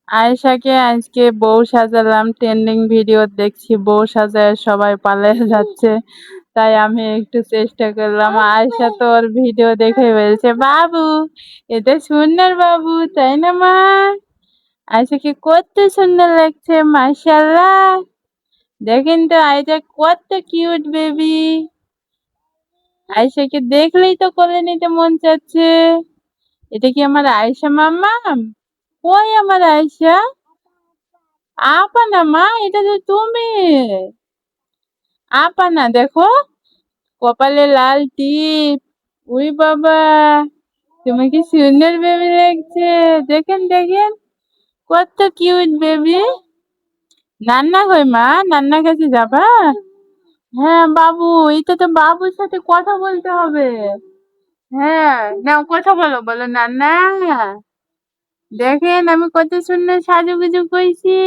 আয়েশাকে আজকে বউ সাজালাম, trending video দেখছি বউ সাজায় সবাই পালিয়ে যাচ্ছে, তাই আমি একটু চেষ্টা করলাম। আয়েশা তো ওর ভিডিও দেখে বলছে, বাবু এটা সুন্দর বাবু, তাই না মা? আয়েশাকে কত সুন্দর লাগছে, মাশাআল্লাহ। দেখেন তো আয়েশা কত কিউট বেবি। আয়েশাকে দেখলেই তো কোলে নিতে মন চাচ্ছে। এটা কি আমার আয়েশা মাম্মাম? কই আমার আয়েশা? আপা না মা, এটা তো তুমি। আপা না, দেখো কপালে লাল টিপ। উই বাবা, তুমি কি সুন্দর বেবি লাগছে। দেখেন দেখেন, কত কিউট বেবি। নান্না কই মা, নান্নার কাছে যাবা? হ্যাঁ বাবু, এটা তো বাবুর সাথে কথা বলতে হবে। হ্যাঁ নাও কথা বলো, বলো নান্না দেখেন আমি কত সুন্দর সাজুগুজু কইছি,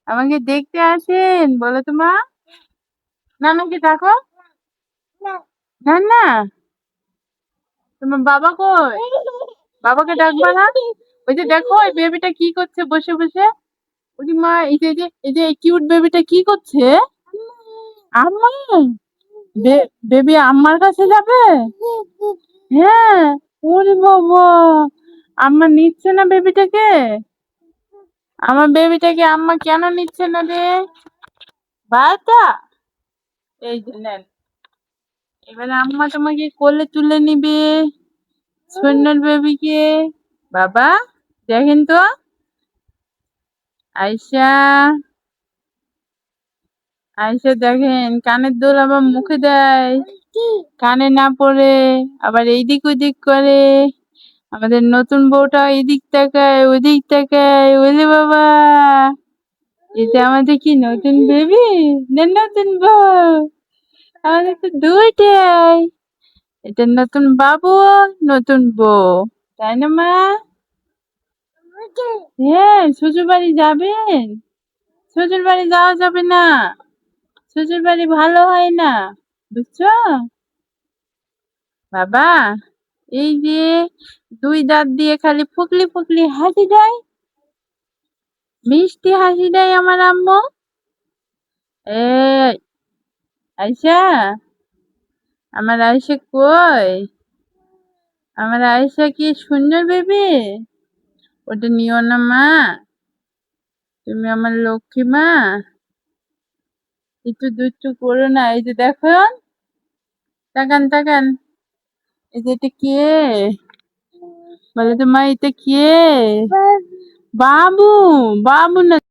আমাকে দেখতে আসেন, বলো তো মা। নানুকে ডাকো। না না, তোমার বাবা কই? বাবাকে ডাকবা না? ওই যে দেখো ওই বেবিটা কি করছে বসে বসে। ওরে মা, এই যে কিউট বেবিটা কি করছে? আম্মা, বেবি আম্মার কাছে যাবে? হ্যাঁ। ওরে বাবা, আম্মা নিচ্ছে না বেবিটাকে। আমার বেবিটাকে আম্মা কেন নিচ্ছে না রে? বাটা, এই যে নেন, এবারে আম্মা তোমাকে কোলে তুলে নিবে সুন্দর বেবিকে। বাবা দেখেন তো, আয়শা, আয়শা দেখেন কানের দুল আবার মুখে দেয়, কানে না পড়ে আবার এইদিক ওইদিক করে। আমাদের নতুন বউটা এদিক তাকায় ওদিক তাকায়, ওলে বাবা, এটা আমাদের কি নতুন বেবি না নতুন বউ? আমাদের তো দুইটাই, এটা নতুন বাবু নতুন বউ, তাই না মা? হ্যাঁ, শ্বশুর বাড়ি যাবেন? শ্বশুর বাড়ি যাওয়া যাবে না, শ্বশুর বাড়ি ভালো হয় না, বুঝছো বাবা? এই যে দুই দাঁত দিয়ে খালি ফুকলি ফুকলি হাসি দেয়, মিষ্টি হাসি দেয় আমার আম্মু। এই আয়শা, আমার আয়শা কই? আমার আয়শা কি সুন্দর বেবি? ওটা নিও না মা, তুমি আমার লক্ষ্মী মা, একটু দুষ্টু করো না। এই যে দেখো, তাকান তাকান, এই যে এটা কে? বলে তো মা, এটা কে? বাবু, বাবু না